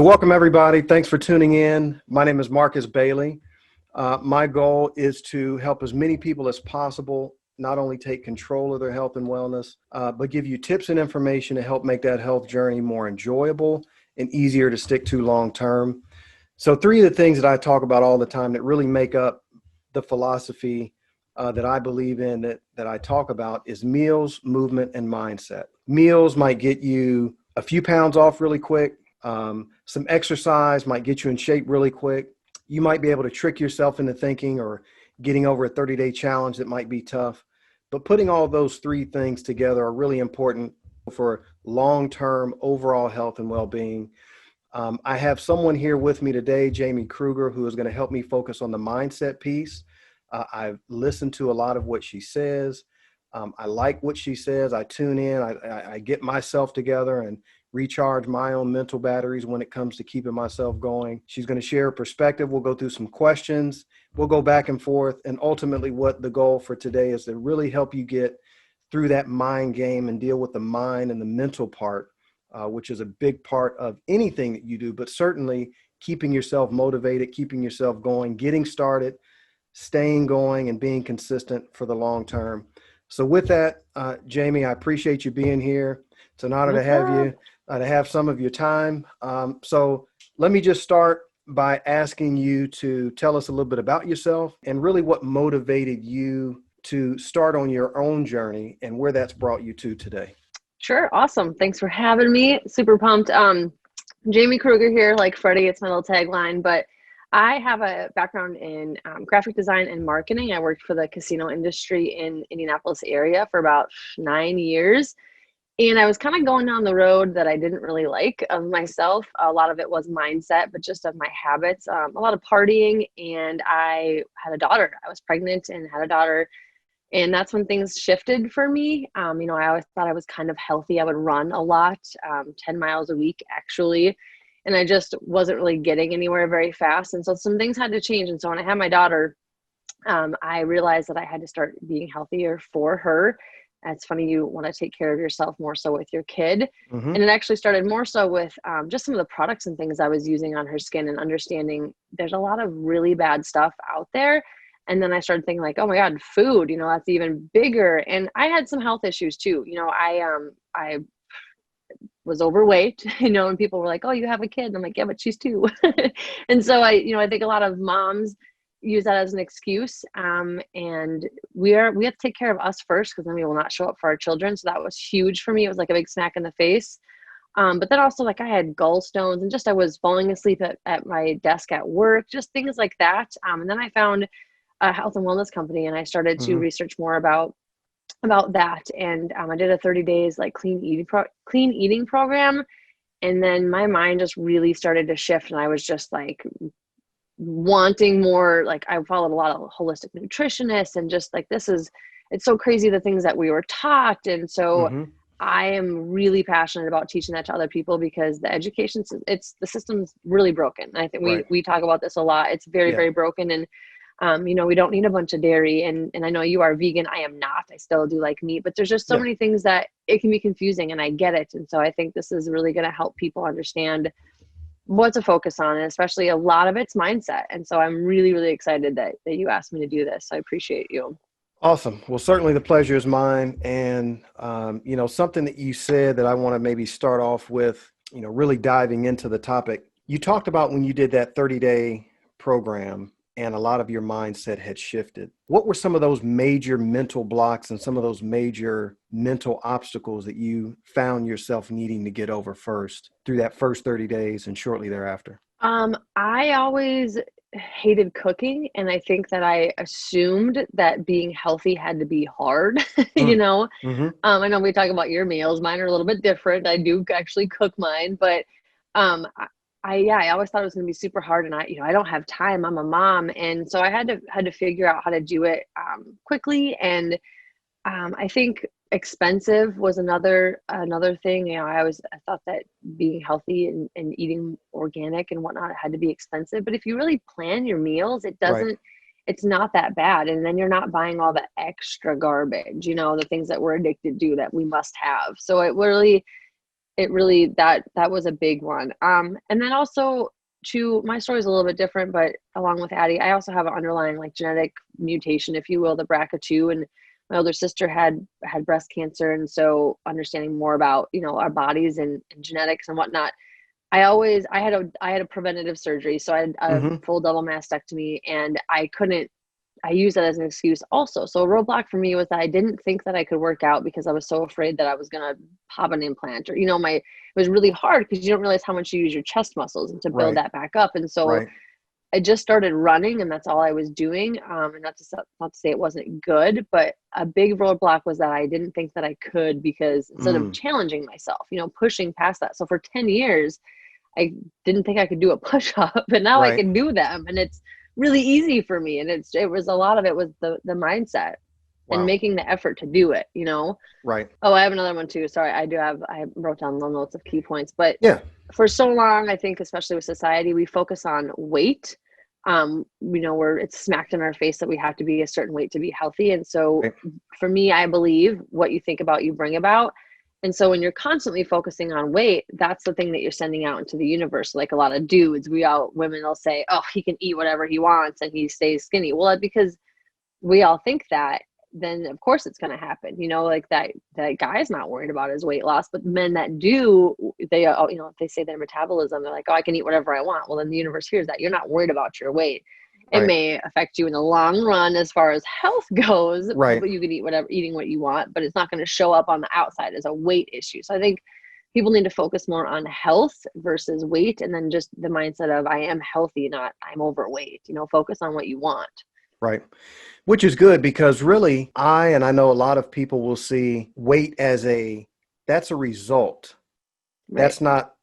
So welcome everybody. Thanks for tuning in. My name is Marcus Bailey. My goal is to help as many people as possible not only take control of their health and wellness, but give you tips and information to help make that health journey more enjoyable and easier to stick to long term. So three of the things that I talk about all the time that really make up the philosophy that I believe in, that I talk about, is meals, movement, and mindset. Meals might get you a few pounds off really quick. Some exercise might get you in shape really quick. You might be able to trick yourself into thinking or getting over a 30-day challenge that might be tough. But putting all those three things together are really important for long-term overall health and well-being. I have someone here with me today, Jamie Krueger, who is going to help me focus on the mindset piece. I've listened to a lot of what she says. I like what she says. I tune in. I get myself together and recharge my own mental batteries when it comes to keeping myself going. She's going to share her perspective. We'll go through some questions. We'll go back and forth. And ultimately, what the goal for today is to really help you get through that mind game and deal with the mind and the mental part, which is a big part of anything that you do, but certainly keeping yourself motivated, keeping yourself going, getting started, staying going, and being consistent for the long term. So with that, Jamie, I appreciate you being here. It's an honor to have you, to have some of your time. So let me just start by asking you to tell us a little bit about yourself and really what motivated you to start on your own journey and where that's brought you to today. Sure. Awesome. Thanks for having me. Super pumped. Jamie Krueger here, like Freddie, it's my little tagline, but I have a background in graphic design and marketing. I worked for the casino industry in Indianapolis area for about 9 years. And I was kind of going down the road that I didn't really like of myself. A lot of it was mindset, but just of my habits, a lot of partying. And I had a daughter. I was pregnant and had a daughter. And that's when things shifted for me. I always thought I was kind of healthy. I would run a lot, 10 miles a week, actually. And I just wasn't really getting anywhere very fast. And so some things had to change. And so when I had my daughter, I realized that I had to start being healthier for her. It's funny, you want to take care of yourself more so with your kid. Mm-hmm. And it actually started more so with just some of the products and things I was using on her skin and understanding there's a lot of really bad stuff out there. And then I started thinking like, oh my God, food, that's even bigger. And I had some health issues too. I was overweight, and people were like, oh, you have a kid. And I'm like, yeah, but she's two. And so I think a lot of moms use that as an excuse. And we have to take care of us first, because then we will not show up for our children. So that was huge for me. It was like a big smack in the face. But then also, like, I had gallstones and I was falling asleep at my desk at work, just things like that. And then I found a health and wellness company, and I started to research more about that. And I did a 30 days like clean eating program. And then my mind just really started to shift. And I was just like wanting more. Like, I followed a lot of holistic nutritionists, and just like, it's so crazy the things that we were taught. And so I am really passionate about teaching that to other people, because the education, the system's really broken. And I think we talk about this a lot. It's very, very broken. And we don't need a bunch of dairy. And I know you are vegan. I am not. I still do like meat, but there's just so many things that it can be confusing, and I get it. And so I think this is really going to help people understand what to focus on, and especially a lot of it's mindset. And so I'm really, really excited that you asked me to do this. I appreciate you. Awesome. Well, certainly the pleasure is mine. And, something that you said that I want to maybe start off with, really diving into the topic. You talked about when you did that 30-day program and a lot of your mindset had shifted. What were some of those major mental blocks and some of those major mental obstacles that you found yourself needing to get over first through that first 30 days and shortly thereafter? I always hated cooking, and I think that I assumed that being healthy had to be hard. Mm-hmm. I know we talk about your meals. Mine are a little bit different. I do actually cook mine, but I always thought it was going to be super hard, and I don't have time. I'm a mom. And so I had to figure out how to do it quickly. And I think expensive was another thing. I thought that being healthy and eating organic and whatnot had to be expensive. But if you really plan your meals, it's not that bad. And then you're not buying all the extra garbage, the things that we're addicted to that we must have. So it really, that was a big one. And then also my story is a little bit different, but along with Addie, I also have an underlying like genetic mutation, if you will, the BRCA2, and my older sister had breast cancer. And so understanding more about, our bodies and genetics and whatnot, I had a preventative surgery. So I had a Mm-hmm. full double mastectomy, and I use that as an excuse also. So a roadblock for me was that I didn't think that I could work out because I was so afraid that I was going to pop an implant, or, it was really hard because you don't realize how much you use your chest muscles and to build Right. that back up. And so Right. I just started running, and that's all I was doing. And not to say it wasn't good, but a big roadblock was that I didn't think that I could, because instead of Mm. challenging myself, pushing past that. So for 10 years, I didn't think I could do a push up, but now I Right. can do them, and it's really easy for me. And it was a lot of it was the mindset and Wow. making the effort to do it. Right. Oh, I have another one too. Sorry. I wrote down little notes of key points, but Yeah. for so long, I think, especially with society, we focus on weight. Where it's smacked in our face that we have to be a certain weight to be healthy. And so Right. for me, I believe what you think about, you bring about. And so when you're constantly focusing on weight, that's the thing that you're sending out into the universe. Like a lot of dudes, women will say, oh, he can eat whatever he wants and he stays skinny. Well, because we all think that, then of course it's going to happen. Like that guy's not worried about his weight loss, but men that do, they, if they say their metabolism, they're like, oh, I can eat whatever I want. Well, then the universe hears that you're not worried about your weight. It Right. may affect you in the long run as far as health goes, Right. but you can eating what you want, but it's not going to show up on the outside as a weight issue. So I think people need to focus more on health versus weight, and then just the mindset of I am healthy, not I'm overweight. Focus on what you want. Right. Which is good, because really and I know a lot of people will see weight as that's a result. Right. That's not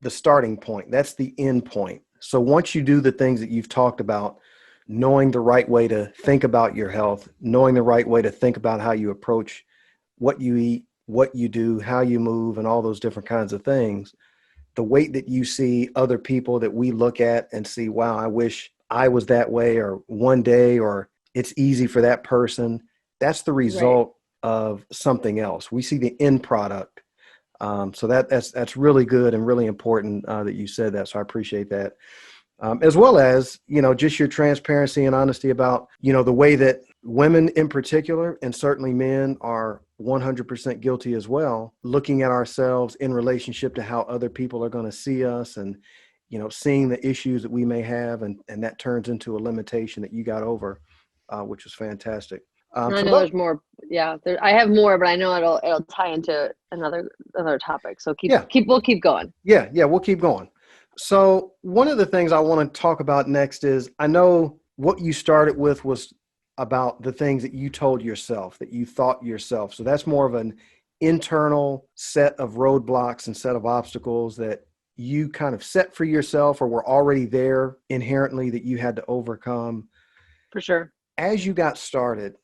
the starting point. That's the end point. So once you do the things that you've talked about, knowing the right way to think about your health, knowing the right way to think about how you approach what you eat, what you do, how you move, and all those different kinds of things, the weight that you see other people that we look at and see, wow, I wish I was that way, or one day, or it's easy for that person. That's the Right. result of something else. We see the end product. So that's really good and really important that you said that. So I appreciate that. As well as, just your transparency and honesty about, the way that women in particular, and certainly men, are 100% guilty as well, looking at ourselves in relationship to how other people are going to see us, and, seeing the issues that we may have, and that turns into a limitation that you got over, which was fantastic. I So know those, there's more. Yeah, I have more, but I know it'll tie into another topic. So yeah, we'll keep going. yeah, we'll keep going. So one of the things I want to talk about next is, I know what you started with was about the things that you told yourself, that you thought yourself. So that's more of an internal set of roadblocks and set of obstacles that you kind of set for yourself, or were already there inherently, that you had to overcome. For sure. As you got started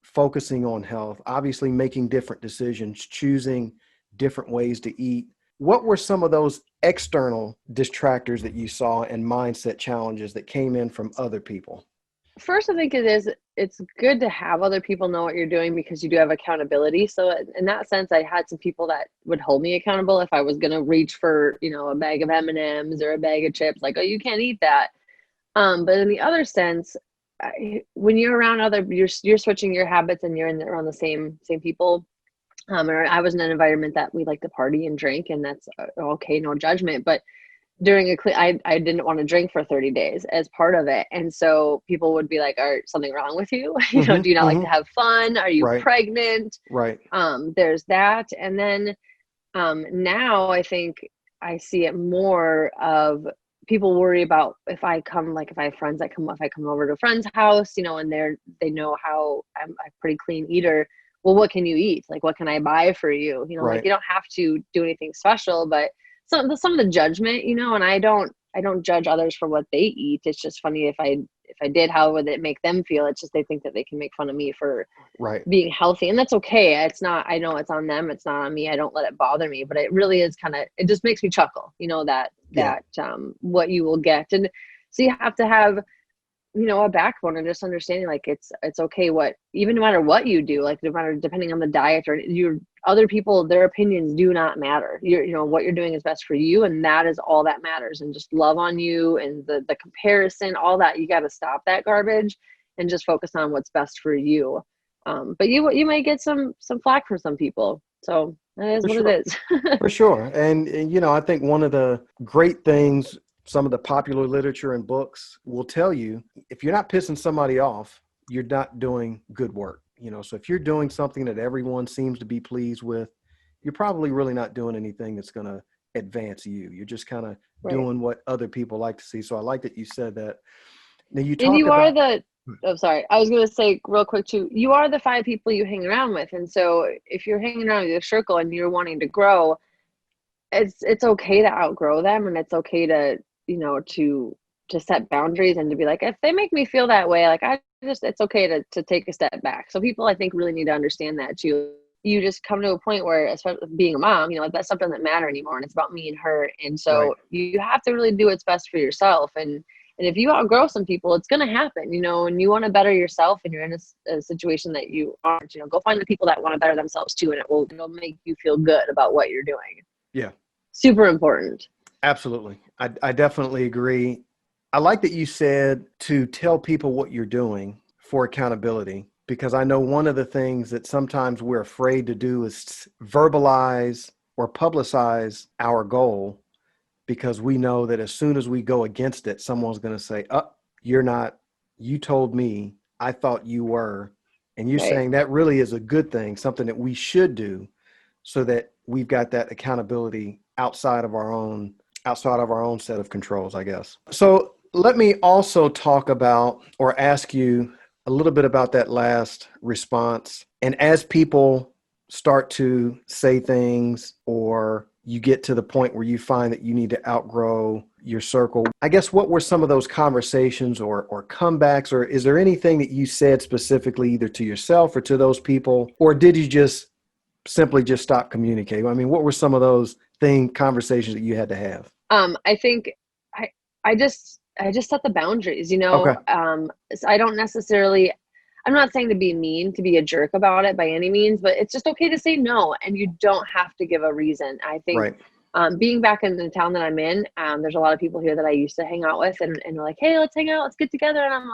focusing on health, obviously making different decisions, choosing different ways to eat, what were some of those external distractors that you saw, and mindset challenges that came in from other people? First, I think it's good to have other people know what you're doing, because you do have accountability. So in that sense, I had some people that would hold me accountable if I was going to reach for, a bag of M&Ms or a bag of chips, like, oh, you can't eat that. But in the other sense, when you're around you're switching your habits, and you're around the same people. Or I was in an environment that we like to party and drink, and that's okay, no judgment. But during I didn't want to drink for 30 days as part of it. And so people would be like, are something wrong with you? Do you not like to have fun? Are you Right, pregnant? right, There's that. And then now I think I see it more of people worry about if I have friends that if I come over to a friend's house, and they know how I'm a pretty clean eater. Well, what can you eat? Like, what can I buy for you? Like, right. you don't have to do anything special, but some of the judgment, and I don't judge others for what they eat. It's just funny if I did, how would it make them feel? It's just they think that they can make fun of me for Right. being healthy, and that's okay. It's not, I know it's on them, it's not on me. I don't let it bother me, but it really is it just makes me chuckle, Yeah. that what you will get. And so you have to have a backbone, and just understanding like it's okay what, even no matter what you do, like no matter, depending on the diet or your other people, their opinions do not matter. What you're doing is best for you, and that is all that matters. And just love on you, and the comparison, all that, you got to stop that garbage and just focus on what's best for you. But you might get some flack from some people, so that is For what sure. it is. For sure. And I think one of the great things, some of the popular literature and books will tell you, if you're not pissing somebody off, you're not doing good work. So if you're doing something that everyone seems to be pleased with, you're probably really not doing anything that's going to advance you. You're just kind of Right. doing what other people like to see. So I like that you said that. Now you And talked you are about, oh, sorry. I was going to say real quick too, you are the 5 people you hang around with. And so if you're hanging around with your circle and you're wanting to grow, it's okay to outgrow them, and it's okay to, to set boundaries, and to be like, if they make me feel that way, like it's okay to take a step back. So people, I think, really need to understand that too. You just come to a point where, especially being a mom, that stuff doesn't matter anymore, and it's about me and her. And so right. you have to really do what's best for yourself. And if you outgrow some people, it's going to happen, and you want to better yourself, and you're in a situation that you aren't, go find the people that want to better themselves too. And it'll make you feel good about what you're doing. Yeah, Super important. absolutely. I definitely agree. I like that you said to tell people what you're doing for accountability, because I know one of the things that sometimes we're afraid to do is verbalize or publicize our goal, because we know that as soon as we go against it, someone's going to say, you're not, you told me, I thought you were. And you're Right. saying that really is a good thing, something that we should do, so that we've got that accountability outside of our own set of controls, I guess. So let me also talk about, or ask you a little bit about that last response. And as people start to say things, or you get to the point where you find that you need to outgrow your circle, I guess, what were some of those conversations or comebacks, or is there anything that you said specifically either to yourself or to those people, or did you just simply just stop communicating? I mean, what were some of those conversations that you had to have? I think I just set the boundaries, Okay. So I don't necessarily, I'm not saying to be mean, to be a jerk about it by any means, but it's just okay to say no, and you don't have to give a reason. I think, Right. being back in the town that I'm in, there's a lot of people here that I used to hang out with, and they're like, hey, let's hang out, let's get together. And I'm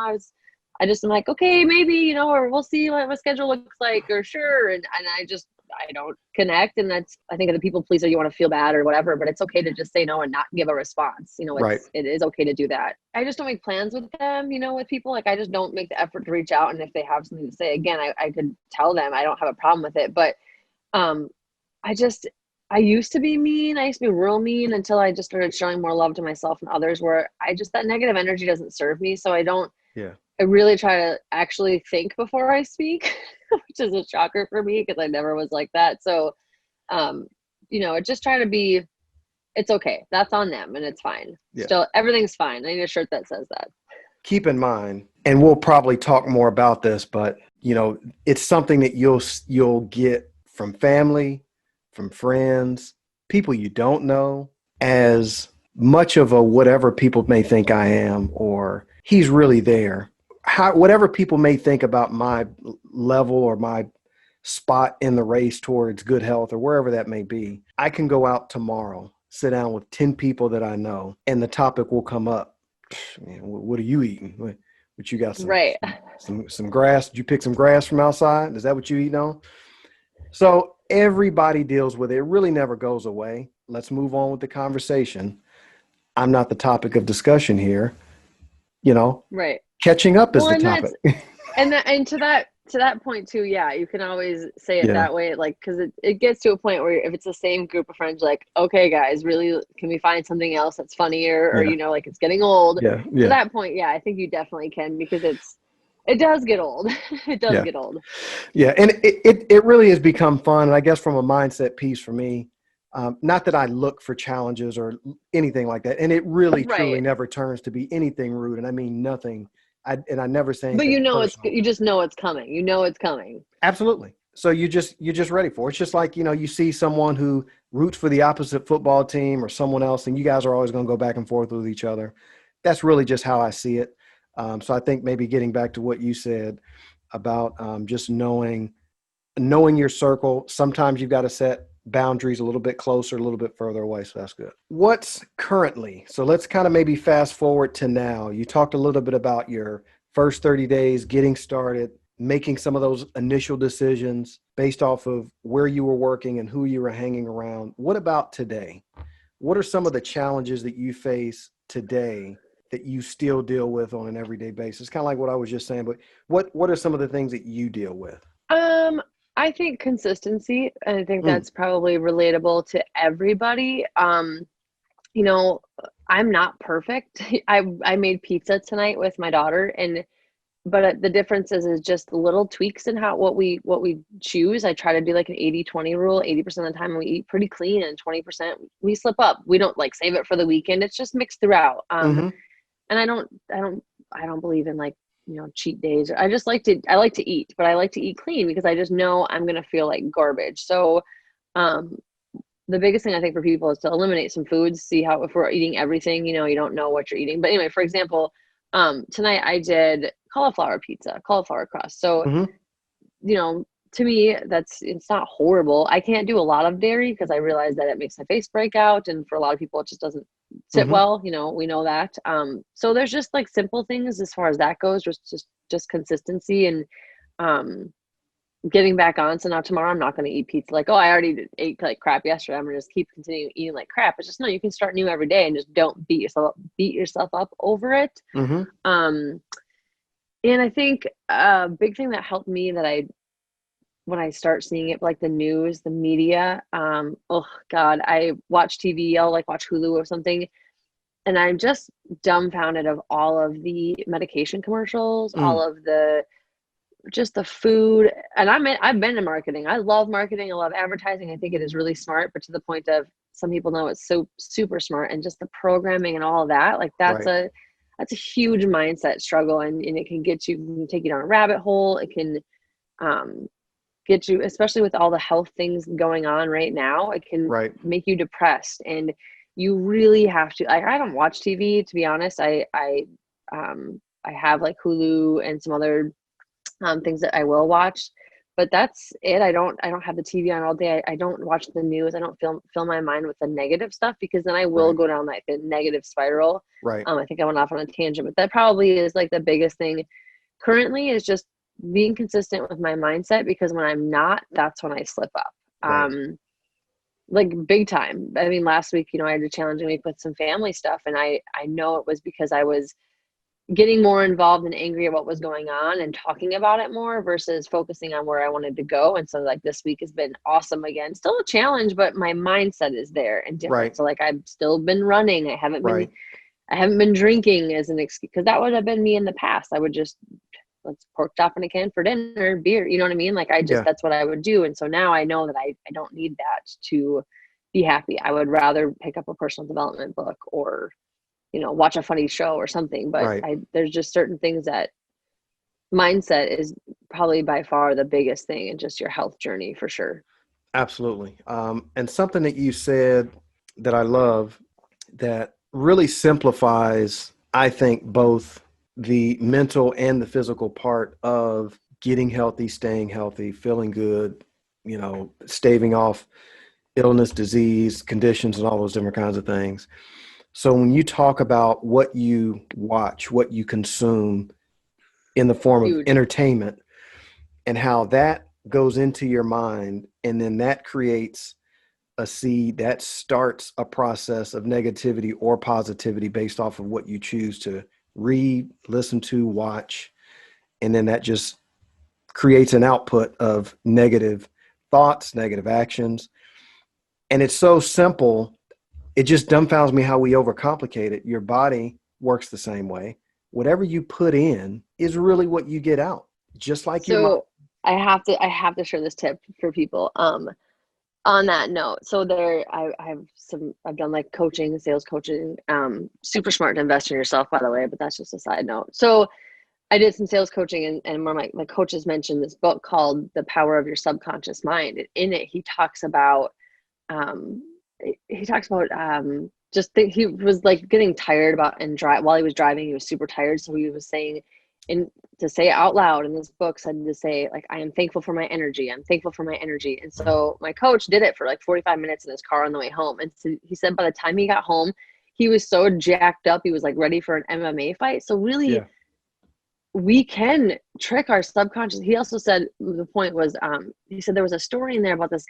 like, okay, maybe, or we'll see what my schedule looks like, or sure. And I don't connect. And I think, of the people pleaser, you want to feel bad or whatever, but it's okay to just say no and not give a response. Right. It is okay to do that. I just don't make plans with them, with people. Like, I just don't make the effort to reach out. And if they have something to say, again, I could tell them. I don't have a problem with it. But I used to be mean. I used to be real mean until I just started showing more love to myself and others, where that negative energy doesn't serve me. So Yeah. I really try to actually think before I speak, which is a shocker for me, because I never was like that. So, just try to be, it's okay. That's on them, and it's fine. Yeah. Still, everything's fine. I need a shirt that says that. Keep in mind, and we'll probably talk more about this, but it's something that you'll get from family, from friends, people you don't know. As much of a whatever people may think I am, or he's really there, whatever people may think about my level or my spot in the race towards good health, or wherever that may be, I can go out tomorrow, sit down with 10 people that I know, and the topic will come up. Man, what are you eating? What you got? Right. Some grass? Did you pick some grass from outside? Is that what you eating on? So everybody deals with it. It really never goes away. Let's move on with the conversation. I'm not the topic of discussion here. Right. Catching up is Well, the and topic. and to that point too, yeah, you can always say it Yeah. that way, like, because it gets to a point where, if it's the same group of friends, like, okay, guys, really, can we find something else that's funnier, or Yeah. like, it's getting old. Yeah. To Yeah. that point, yeah, I think you definitely can, because it does get old. It does Yeah. get old. Yeah. And it really has become fun. And I guess from a mindset piece for me, not that I look for challenges or anything like that. And it really, truly Right. never turns to be anything rude. And I mean nothing. I never say But anything personal. you just know it's coming. It's coming. Absolutely. So you're just ready for it. It's just like, you see someone who roots for the opposite football team or someone else, and you guys are always going to go back and forth with each other. That's really just how I see it. So I think maybe getting back to what you said about just knowing your circle. Sometimes you've got to set boundaries a little bit closer, a little bit further away. So that's good. What's currently? So let's kind of maybe fast forward to now. You talked a little bit about your first 30 days, getting started, making some of those initial decisions based off of where you were working and who you were hanging around. What about today? What are some of the challenges that you face today that you still deal with on an everyday basis? Kind of like what I was just saying, but what are some of the things that you deal with? I think consistency, and I think that's probably relatable to everybody. You know, I'm not perfect. I made pizza tonight with my daughter, but the difference is just little tweaks in what we choose. I try to do like an 80-20 rule. 80% of the time we eat pretty clean, and 20% we slip up. We don't like save it for the weekend. It's just mixed throughout. And I don't believe in like, cheat days. I like to eat, but I like to eat clean because I just know I'm going to feel like garbage. So, the biggest thing I think for people is to eliminate some foods, see how, if we're eating everything, you don't know what you're eating. But anyway, for example, tonight I did cauliflower pizza, cauliflower crust. So, to me, it's not horrible. I can't do a lot of dairy because I realize that it makes my face break out. And for a lot of people, it just doesn't sit well. We know that. So there's just like simple things as far as that goes, just consistency and, getting back on. So now tomorrow I'm not going to eat pizza. Like, oh, I already ate like crap yesterday. I'm going to just keep continuing eating like crap. It's just, no, you can start new every day and just don't beat yourself up over it. And I think a big thing that helped me when I start seeing it, like the news, the media, oh God, I watch TV, I'll like watch Hulu or something. And I'm just dumbfounded of all of the medication commercials, all of just the food. And I've been in marketing. I love marketing. I love advertising. I think it is really smart, but to the point of some people know it's so super smart, and just the programming and all of that, like that's a huge mindset struggle. And it can take you down a rabbit hole. It can, get you, especially with all the health things going on right now, it can make you depressed. And you really have to, I don't watch TV, to be honest. I have like Hulu and some other things that I will watch, but that's it. I don't have the TV on all day. I don't watch the news. I don't fill my mind with the negative stuff, because then I will go down like a negative spiral. I think I went off on a tangent, but that probably is like the biggest thing currently, is just being consistent with my mindset, because when I'm not, that's when I slip up. Like big time. I mean, last week, I had a challenging week with some family stuff, and I know it was because I was getting more involved and angry at what was going on and talking about it more versus focusing on where I wanted to go. And so like this week has been awesome again. Still a challenge, but my mindset is there and different. So like I've still been running. I haven't been drinking as an excuse, because that would have been me in the past. I would just, let's pork chop in a can for dinner, beer. You know what I mean? Like that's what I would do. And so now I know that I don't need that to be happy. I would rather pick up a personal development book or, watch a funny show or something. But there's just certain things that mindset is probably by far the biggest thing in just your health journey, for sure. Absolutely. And something that you said that I love, that really simplifies, I think, both the mental and the physical part of getting healthy, staying healthy, feeling good, staving off illness, disease, conditions, and all those different kinds of things. So when you talk about what you watch, what you consume in the form of entertainment, and how that goes into your mind, and then that creates a seed that starts a process of negativity or positivity based off of what you choose to read, listen to, watch, and then that just creates an output of negative thoughts, negative actions. And it's so simple. It just dumbfounds me how we overcomplicate it. Your body works the same way. Whatever you put in is really what you get out. Just like your mind. I have to share this tip for people. On that note, so I've done like coaching, sales coaching, super smart to invest in yourself, by the way, but that's just a side note. So I did some sales coaching, and one of my coaches mentioned this book called The Power of Your Subconscious Mind. And in it, he talks about just think he was like getting tired while he was driving, he was super tired. So he was saying, and to say it out loud in this book, said to say like, I am thankful for my energy. I'm thankful for my energy. And so my coach did it for like 45 minutes in his car on the way home. And so he said by the time he got home, he was so jacked up. He was like ready for an MMA fight. So really, Yeah. we can trick our subconscious. He also said, the point was, he said there was a story in there about this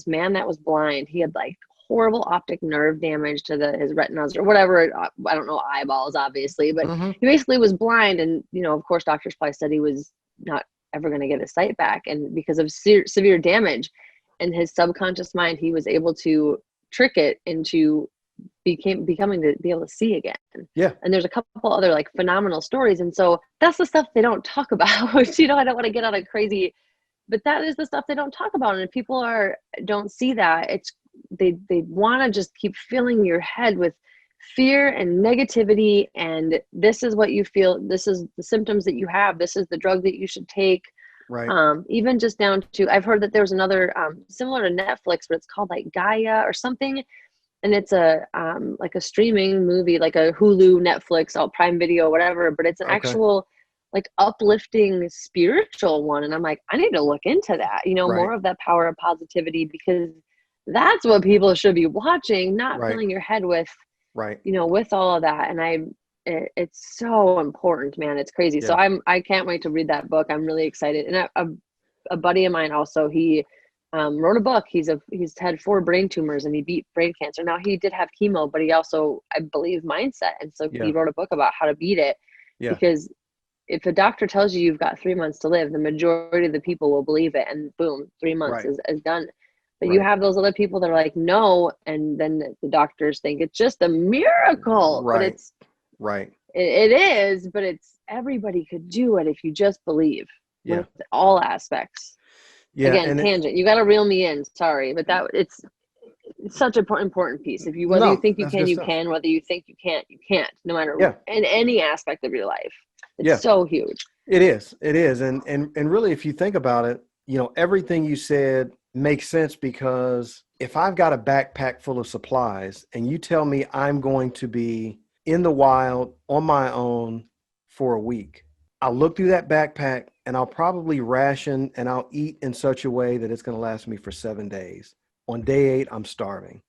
man that was blind. He had like horrible optic nerve damage to his retinas or whatever. I don't know, eyeballs, obviously, but Mm-hmm. he basically was blind. And, you know, of course, doctors probably said he was not ever going to get his sight back. And because of severe damage in his subconscious mind, he was able to trick it into becoming to be able to see again. Yeah. And there's a couple other like phenomenal stories. And so that's the stuff they don't talk about. You know, I don't want to get on a crazy, but that is the stuff they don't talk about. And if people don't see that, they want to just keep filling your head with fear and negativity. And this is what you feel. This is the symptoms that you have. This is the drug that you should take. Right. Even just down to, I've heard that there's another similar to Netflix, but it's called like Gaia or something. And it's a like a streaming movie, like a Hulu, Netflix, Prime Video, whatever. But it's an actual like uplifting spiritual one. And I'm like, I need to look into that, you know, Right. more of that power of positivity, because that's what people should be watching, not filling your head with, you know, with all of that. And it's so important, man. It's crazy. Yeah. So I can't wait to read that book. I'm really excited. And a buddy of mine also, he wrote a book. He's had 4 brain tumors and he beat brain cancer. Now he did have chemo, but he also, I believe, mindset. And so he wrote a book about how to beat it. Yeah. Because if a doctor tells you you've got 3 months to live, the majority of the people will believe it. And boom, 3 months is done. But you have those other people that are like, no. And then the doctors think it's just a miracle. Right. But it is, but everybody could do it if you just believe with all aspects. Yeah, again, tangent. You got to reel me in. Sorry, but it's such an important piece. If whether you think you can, you can. Whether you think you can't, you can't. No matter in any aspect of your life, it's so huge. It is, and really, if you think about it, you know, everything you said makes sense, because if I've got a backpack full of supplies and you tell me I'm going to be in the wild on my own for a week, I'll look through that backpack and I'll probably ration and I'll eat in such a way that it's going to last me for 7 days. On day 8, I'm starving.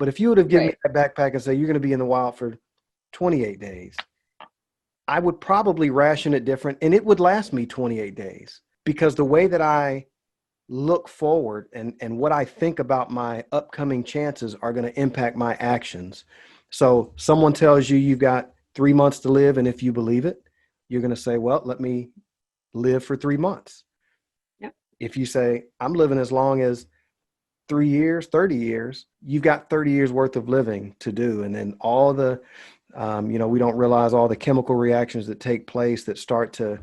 But if you would have given me that backpack and say, you're going to be in the wild for 28 days, I would probably ration it different and it would last me 28 days, because the way that I look forward and what I think about my upcoming chances are going to impact my actions. So someone tells you you've got 3 months to live, and if you believe it, you're going to say, well, let me live for 3 months. Yep. If you say, I'm living as long as 3 years, 30 years, you've got 30 years worth of living to do. And then all the, you know, we don't realize all the chemical reactions that take place that start to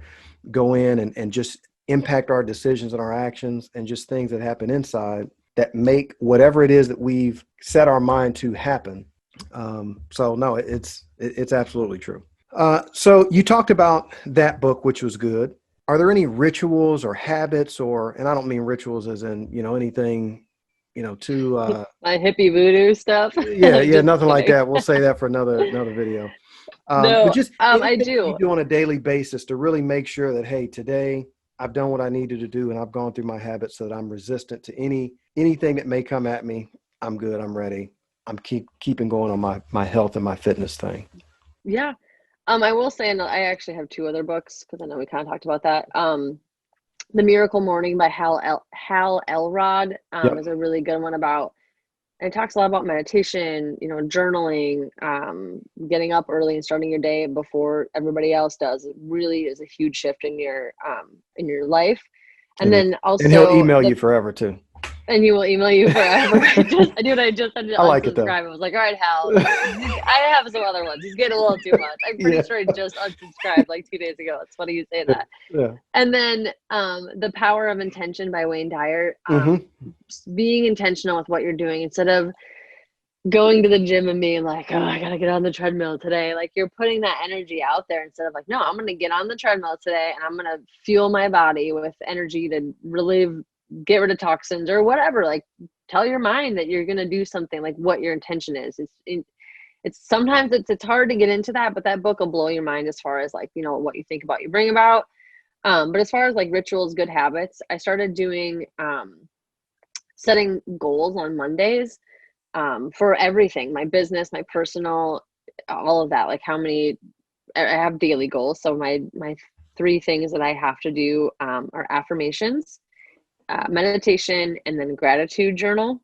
go in and just impact our decisions and our actions, and just things that happen inside that make whatever it is that we've set our mind to happen. So no, it's absolutely true. So you talked about that book, which was good. Are there any rituals or habits, and I don't mean rituals as in, you know, anything, you know, too, my hippie voodoo stuff. Yeah, nothing like that. We'll say that for another video. No, but just I do. You do on a daily basis to really make sure that, hey, today I've done what I needed to do and I've gone through my habits so that I'm resistant to anything that may come at me. I'm good. I'm ready. I'm keeping going on my health and my fitness thing. Yeah. I will say, and I actually have 2 other books, because I know we kind of talked about that. The Miracle Morning by Hal Elrod is a really good one it talks a lot about meditation, you know, journaling, getting up early and starting your day before everybody else does. It really is a huge shift in your life. And then also, and he'll email you forever too. And he will email you forever. I just had to I like it though. unsubscribe. I was like, all right, Hal, I have some other ones. He's getting a little too much. I'm pretty sure he just unsubscribed like 2 days ago. It's funny you say that. Yeah. And then The Power of Intention by Wayne Dyer. Being intentional with what you're doing, instead of going to the gym and being like, oh, I gotta get on the treadmill today. Like, you're putting that energy out there instead of like, no, I'm gonna get on the treadmill today and I'm gonna fuel my body with energy to get rid of toxins or whatever. Like, tell your mind that you're going to do something, like what your intention is. It's sometimes it's hard to get into that, but that book will blow your mind as far as like, what you think about, you bring about. But as far as like rituals, good habits, I started doing, setting goals on Mondays, for everything, my business, my personal, all of that. Like I have daily goals. So my 3 things that I have to do, are affirmations, meditation, and then gratitude journal.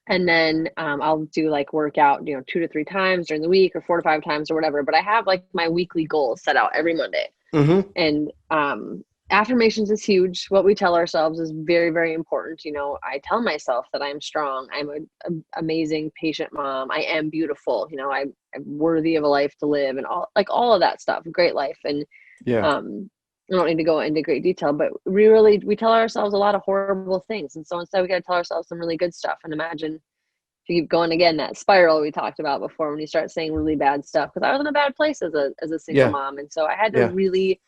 And then I'll do like workout, 2 to 3 times during the week, or 4 to 5 times or whatever. But I have like my weekly goals set out every Monday. Mm-hmm. And affirmations is huge. What we tell ourselves is very, very important. I tell myself that I'm strong. I'm an amazing patient mom. I am beautiful. I'm worthy of a life to live, and all of that stuff. Great life. And Yeah. I don't need to go into great detail, but we tell ourselves a lot of horrible things. And so instead we got to tell ourselves some really good stuff. And imagine if you keep going again, that spiral we talked about before, when you start saying really bad stuff, because I was in a bad place as a single Yeah. mom. And so I had to Yeah. really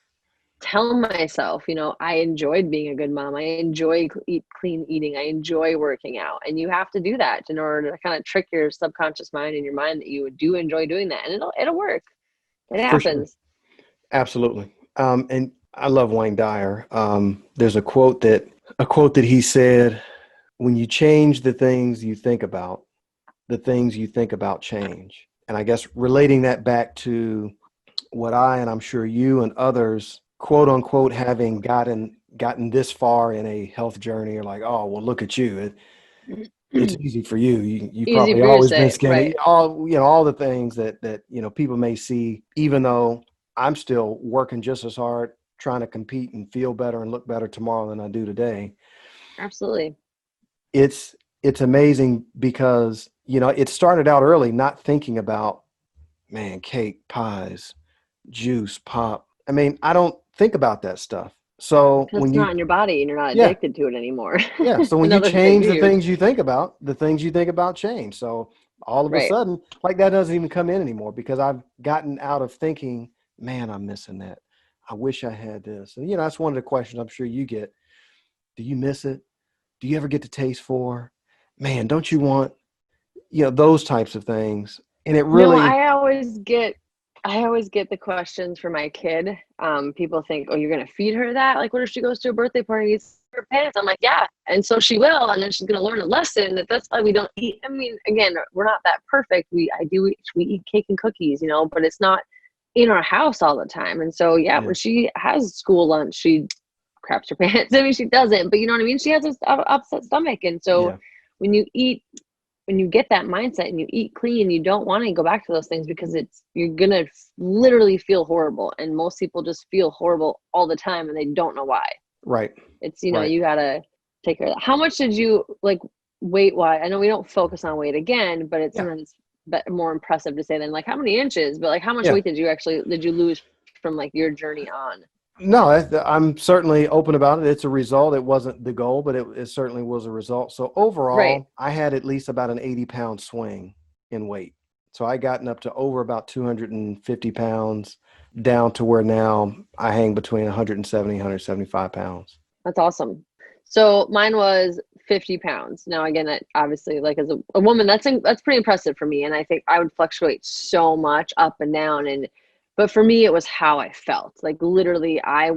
tell myself, I enjoyed being a good mom. I enjoy clean eating. I enjoy working out. And you have to do that in order to kind of trick your subconscious mind and your mind that you do enjoy doing that. And it'll work. It For sure. happens. Absolutely. And I love Wayne Dyer. There's a quote that he said, when you change the things you think about, the things you think about change. And I guess relating that back to what and I'm sure you and others, quote unquote, having gotten this far in a health journey, are like, oh, well, look at you. It's easy for you. You've Easy probably for you to always been say, skinny. right? All the things that people may see, even though I'm still working just as hard, trying to compete and feel better and look better tomorrow than I do today. Absolutely. It's amazing because, it started out early, not thinking about, man, cake, pies, juice, pop. I mean, I don't think about that stuff. So Because it's not in your body and you're not yeah, addicted to it anymore. yeah. So when you Another thing, change the huge. things you think about, the things you think about change. So all of a Right. sudden, like, that doesn't even come in anymore, because I've gotten out of thinking, man, I'm missing that. I wish I had this. And, that's one of the questions I'm sure you get. Do you miss it? Do you ever get to taste for, man, don't you want, those types of things? And it No, really, I always get the questions for my kid. People think, oh, you're going to feed her that? Like, what if she goes to a birthday party and eats her pants? I'm like, yeah. And so she will. And then she's going to learn a lesson that's why we don't eat. I mean, again, we're not that perfect. We eat cake and cookies, but it's not in our house all the time. And so, yeah, yeah, when she has school lunch, she craps her pants. I mean, she doesn't, but you know what I mean? She has an upset stomach. And so yeah, when you get that mindset and you eat clean, you don't want to go back to those things, because you're going to literally feel horrible. And most people just feel horrible all the time and they don't know why. right, It's, right. you got to take care of that. How much did you like weight wise? I know we don't focus on weight again, but it's Yeah, sometimes more impressive to say than like how many inches, but like how much yeah. weight did you lose from like your journey on? No, I'm certainly open about it. It's a result. It wasn't the goal, but it certainly was a result. So Right. overall, I had at least about an 80-pound swing in weight. So I gotten up to over about 250 pounds, down to where now I hang between 170, 175 pounds. That's awesome. So mine was 50 pounds. Now, again, that obviously, like as a woman, that's pretty impressive for me. And I think I would fluctuate so much up and down. But for me, it was how I felt. Like literally, I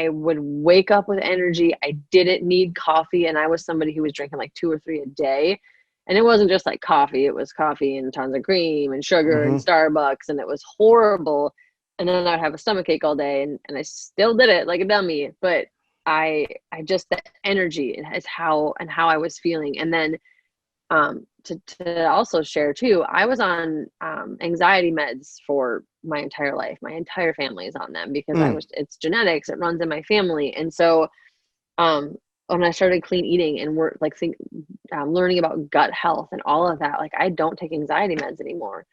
would wake up with energy. I didn't need coffee, and I was somebody who was drinking like 2 or 3 a day. And it wasn't just like coffee; it was coffee and tons of cream and sugar and Mm-hmm. Starbucks, and it was horrible. And then I'd have a stomach ache all day, and I still did it like a dummy. But I just, the energy is how I was feeling. And then to also share too, I was on anxiety meds for my entire life. My entire family is on them because Mm, it's genetics, it runs in my family. And so when I started clean eating and learning about gut health and all of that, like I don't take anxiety meds anymore.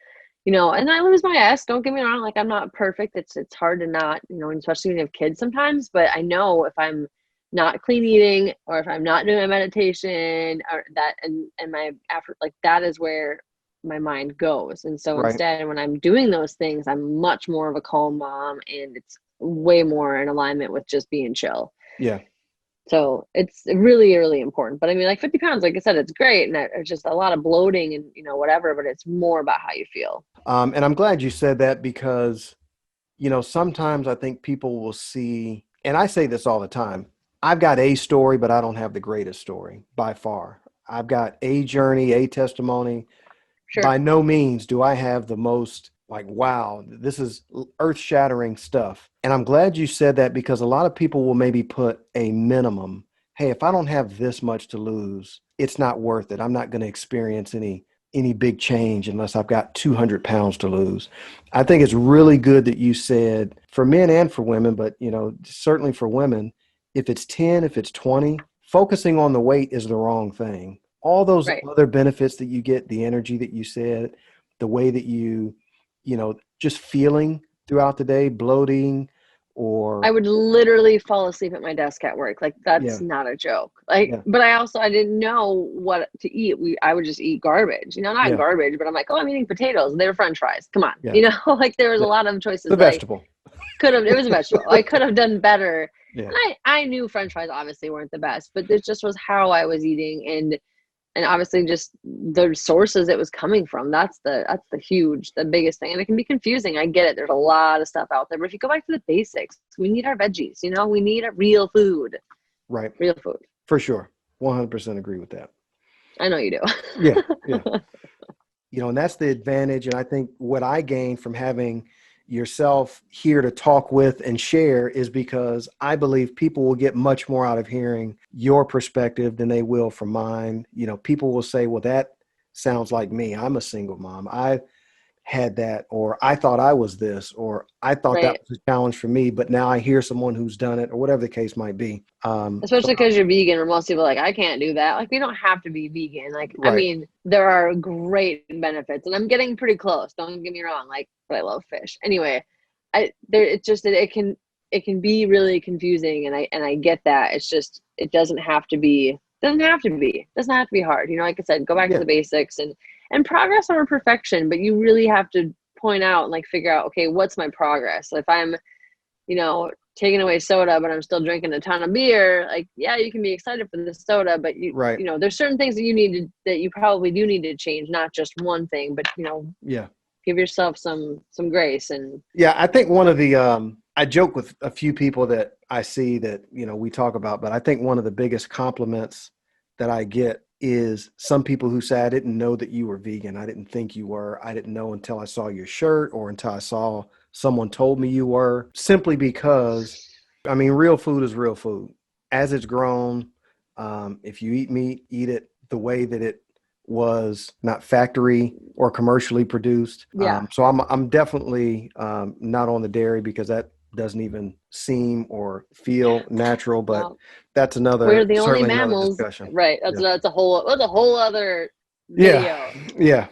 And I lose my S, don't get me wrong, like I'm not perfect. It's hard to not, especially when you have kids sometimes, but I know if I'm not clean eating or if I'm not doing my meditation or that, and my after, like that is where my mind goes. And so right. instead, when I'm doing those things, I'm much more of a calm mom, and it's way more in alignment with just being chill. Yeah. So it's really, really important. But I mean, like 50 pounds, like I said, it's great. And it's just a lot of bloating and, whatever, but it's more about how you feel. And I'm glad you said that because, sometimes I think people will see, and I say this all the time, I've got a story, but I don't have the greatest story by far. I've got a journey, a testimony. Sure. By no means do I have the most like, wow, this is earth shattering stuff. And I'm glad you said that because a lot of people will maybe put a minimum. Hey, if I don't have this much to lose, it's not worth it. I'm not going to experience any big change unless I've got 200 pounds to lose. I think it's really good that you said for men and for women, but certainly for women, if it's 10, if it's 20, focusing on the weight is the wrong thing. All those Right. other benefits that you get, the energy that you said, the way that just feeling throughout the day, bloating I or, would literally fall asleep at my desk at work. Like that's yeah, not a joke. Like, yeah, but I didn't know what to eat. I would just eat garbage, not yeah, garbage, but I'm like, oh, I'm eating potatoes. They were French fries. Come on. yeah, Like there was a the, lot of the choices that I vegetable. it was a vegetable. I could have done better. Yeah, And I knew French fries obviously weren't the best, but this just was how I was eating. And obviously just the sources it was coming from. That's the biggest thing. And it can be confusing. I get it. There's a lot of stuff out there, but if you go back to the basics, we need our veggies, we need a real food, right. real food. For sure. 100% agree with that. I know you do. Yeah, yeah. And that's the advantage. And I think what I gained from having yourself here to talk with and share is because I believe people will get much more out of hearing your perspective than they will from mine. People will say, well, that sounds like me. I'm a single mom. I had that, or I thought I was this, or I thought that Right. was a challenge for me, but now I hear someone who's done it, or whatever the case might be. So Especially because you're vegan, where most people are like, I can't do that. Like, we don't have to be vegan. Like, I right. mean, there are great benefits, and I'm getting pretty close. Don't get me wrong. Like, but I love fish. Anyway, it's just that it can be really confusing, and I get that. It's just it doesn't have to be hard. Like I said, go back to Yeah. the basics and progress over perfection. But you really have to point out and like figure out, okay, what's my progress? If I'm taking away soda, but I'm still drinking a ton of beer, like, yeah, you can be excited for the soda, but Right. there's certain things that you probably do need to change, not just one thing, but Yeah. give yourself some grace. And Yeah. I think one of the, I joke with a few people that I see that, we talk about, but I think one of the biggest compliments that I get is some people who say, I didn't know that you were vegan. I didn't think you were. I didn't know until I saw your shirt or until I saw someone told me you were, simply because, I mean, real food is real food as it's grown. If you eat meat, eat it the way that it was, not factory or commercially produced. yeah, So I'm definitely not on the dairy because that doesn't even seem or feel natural, but well, that's we're the only certainly another mammals, discussion. right? Yeah. That's a whole other Yeah. video. Yeah.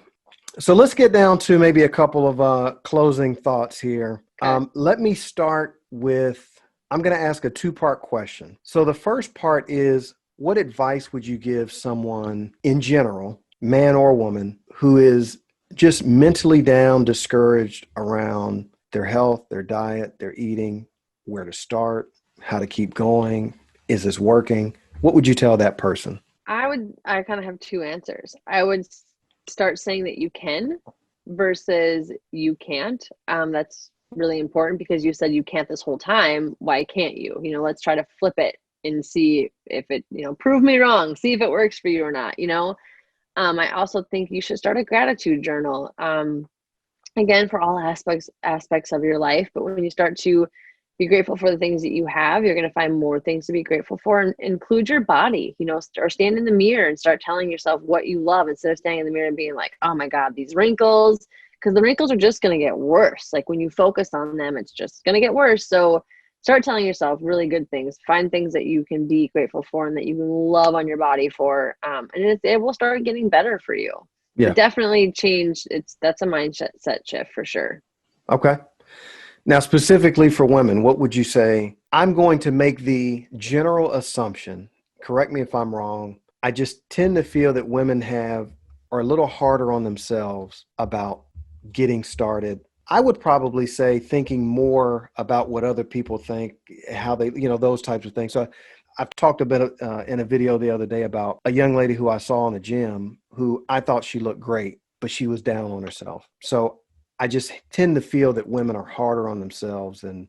So let's get down to maybe a couple of closing thoughts here. Okay. Let me start with, I'm going to ask a two-part question. So the first part is, what advice would you give someone in general, man or woman, who is just mentally down, discouraged around their health, their diet, their eating, where to start, how to keep going? Is this working? What would you tell that person? I kind of have two answers. I would start saying that you can versus you can't. That's really important because you said you can't this whole time. Why can't you? Let's try to flip it and see if it, prove me wrong, see if it works for you or not. I also think you should start a gratitude journal. Again, for all aspects of your life, but when you start to be grateful for the things that you have, you're going to find more things to be grateful for, and include your body, or stand in the mirror and start telling yourself what you love instead of standing in the mirror and being like, oh my God, these wrinkles, because the wrinkles are just going to get worse. Like when you focus on them, it's just going to get worse. So start telling yourself really good things, find things that you can be grateful for and that you can love on your body for. And it will start getting better for you. Yeah. But definitely that's a mindset shift for sure. Okay. Now, specifically for women, what would you say? I'm going to make the general assumption, correct me if I'm wrong. I just tend to feel that women are a little harder on themselves about getting started. I would probably say thinking more about what other people think, how they, those types of things. So I've talked a bit in a video the other day about a young lady who I saw in the gym who I thought she looked great, but she was down on herself. So I just tend to feel that women are harder on themselves than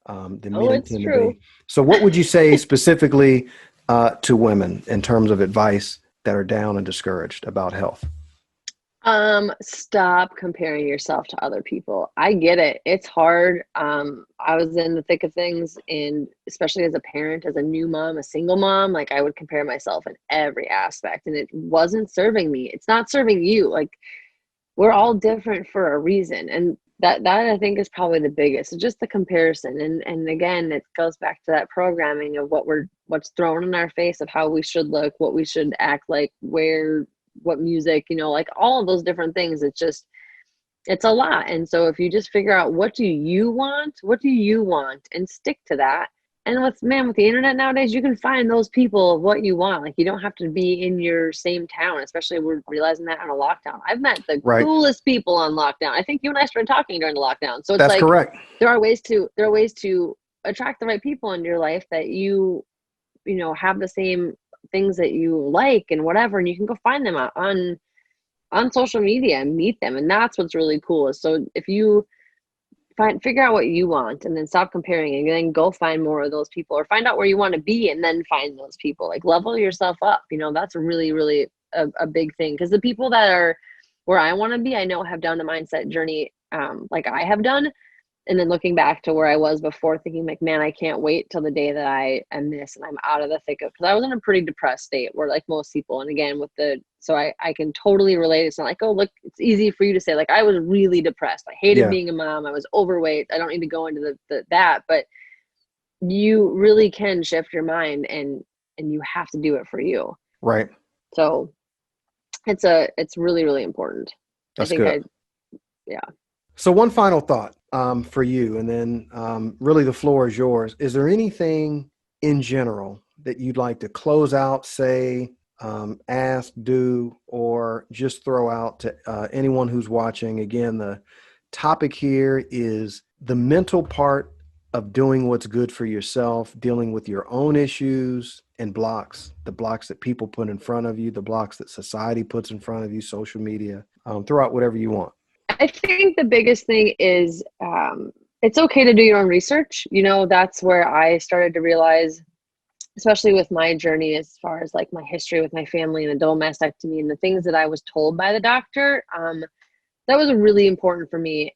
Oh, men it's tend to true. be. So what would you say specifically to women in terms of advice that are down and discouraged about health? Stop comparing yourself to other people. I get it. It's hard. I was in the thick of things, and especially as a parent, as a new mom, a single mom, like I would compare myself in every aspect, and it wasn't serving me. It's not serving you. Like we're all different for a reason, and that I think is probably the biggest. It's just the comparison, and again, it goes back to that programming of what's thrown in our face of how we should look, what we should act like, where, what music, like all of those different things. It's a lot. And so if you just figure out what do you want and stick to that. And with the internet nowadays, you can find those people of what you want. Like you don't have to be in your same town, especially we're realizing that on a lockdown. I've met the Right. coolest people on lockdown. I think you and I started talking during the lockdown. So it's That's like correct. there are ways to attract the right people into your life that have the same things that you like and whatever, and you can go find them on social media and meet them. And that's what's really cool. Is so if you figure out what you want and then stop comparing, and then go find more of those people, or find out where you want to be and then find those people. Like level yourself up. That's really, really a big thing, because the people that are where I want to be, I know have done the mindset journey like I have done. And then looking back to where I was before, thinking like, man, I can't wait till the day that I am this and I'm out of the thick of, because I was in a pretty depressed state where like most people, and again so I can totally relate. It's not like, oh, look, it's easy for you to say, like I was really depressed. I hated Yeah. being a mom. I was overweight. I don't need to go into that, but you really can shift your mind, and you have to do it for you. Right. So it's really, really important. That's good. Yeah. So one final thought for you, and then really the floor is yours. Is there anything in general that you'd like to close out, say, ask, do, or just throw out to anyone who's watching? Again, the topic here is the mental part of doing what's good for yourself, dealing with your own issues and blocks, the blocks that people put in front of you, the blocks that society puts in front of you, social media. Throw out whatever you want. I think the biggest thing is it's okay to do your own research. That's where I started to realize, especially with my journey as far as like my history with my family and the double mastectomy and the things that I was told by the doctor, that was really important for me,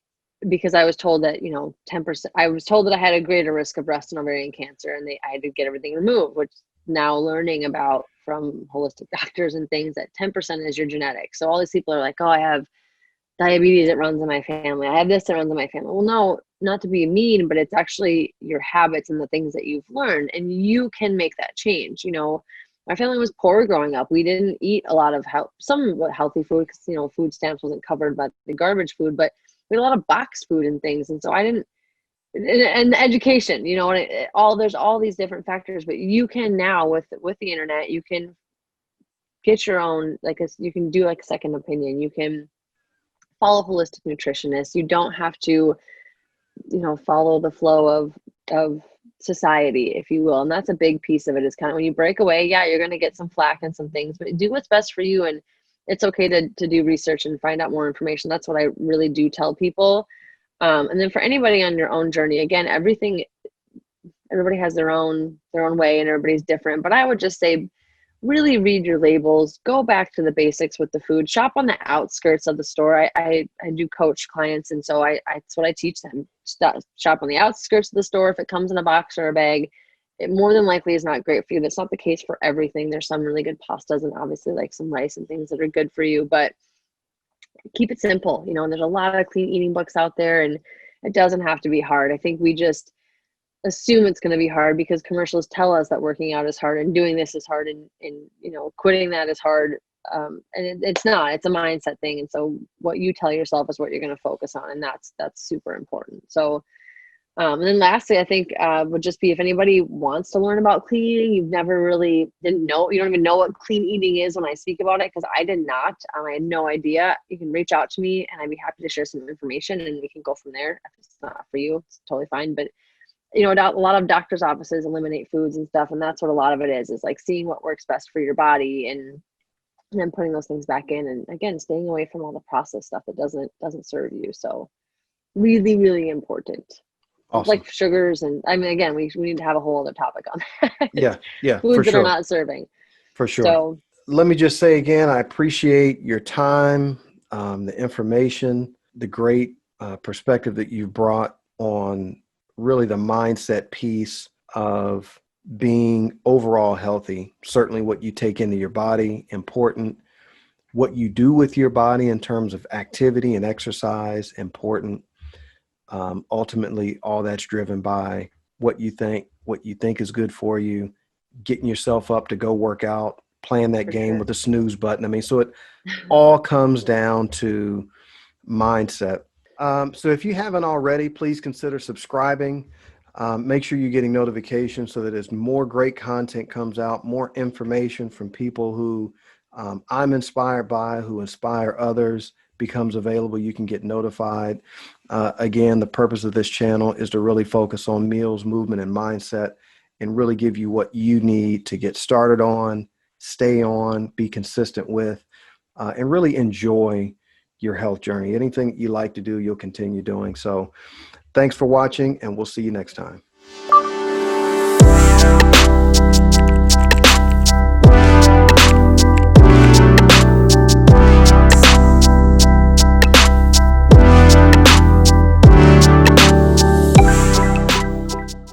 because I was told that, 10%, I was told that I had a greater risk of breast and ovarian cancer, and I had to get everything removed, which now learning about from holistic doctors and things, that 10% is your genetics. So all these people are like, oh, I have diabetes, it runs in my family. I have this that runs in my family. Well, no, not to be mean, but it's actually your habits and the things that you've learned, and you can make that change. My family was poor growing up. We didn't eat a lot of somewhat healthy food, because, food stamps wasn't covered by the garbage food, but we had a lot of boxed food and things. And so I didn't, and education, there's all these different factors, but you can now with the internet, you can get your own, you can do like a second opinion. You can follow holistic nutritionists. You don't have to, follow the flow of society, if you will. And that's a big piece of it, is kind of when you break away, yeah, you're going to get some flack and some things, but do what's best for you. And it's okay to do research and find out more information. That's what I really do tell people. And then for anybody on your own journey, again, everybody has their own way, and everybody's different. But I would just say, really read your labels, go back to the basics with the food, shop on the outskirts of the store. I do coach clients, and so that's what I teach them. Shop on the outskirts of the store. If it comes in a box or a bag, it more than likely is not great for you. That's not the case for everything. There's some really good pastas, and obviously like some rice and things that are good for you, but keep it simple, and there's a lot of clean eating books out there, and it doesn't have to be hard. I think we just assume it's going to be hard because commercials tell us that working out is hard and doing this is hard, and quitting that is hard. It's not. It's a mindset thing. And so what you tell yourself is what you're going to focus on, and that's super important. So and then lastly, I think would just be, if anybody wants to learn about clean eating, you don't even know what clean eating is when I speak about it, because I did not. I had no idea. You can reach out to me, and I'd be happy to share some information, and we can go from there. If it's not for you, it's totally fine. But you know, a lot of doctors' offices eliminate foods and stuff, and that's what a lot of it is like seeing what works best for your body and then putting those things back in, and again, staying away from all the processed stuff that doesn't serve you. So really, really important. Awesome. Like sugars, and I mean, again, we need to have a whole other topic on that. Yeah, yeah, for Foods that are sure. not serving. For sure. So Let me just say again, I appreciate your time, the information, the great perspective that you've brought on really the mindset piece of being overall healthy. Certainly what you take into your body, important. What you do with your body in terms of activity and exercise, important. Ultimately, all that's driven by what you think is good for you, getting yourself up to go work out, playing that for game sure. with the snooze button. I mean, so it all comes down to mindset. So if you haven't already, please consider subscribing. Make sure you're getting notifications so that as more great content comes out, more information from people who I'm inspired by, who inspire others, becomes available. You can get notified. Again, the purpose of this channel is to really focus on meals, movement, and mindset, and really give you what you need to get started on, stay on, be consistent with, and really enjoy your health journey. Anything you like to do, you'll continue doing. So thanks for watching, and we'll see you next time.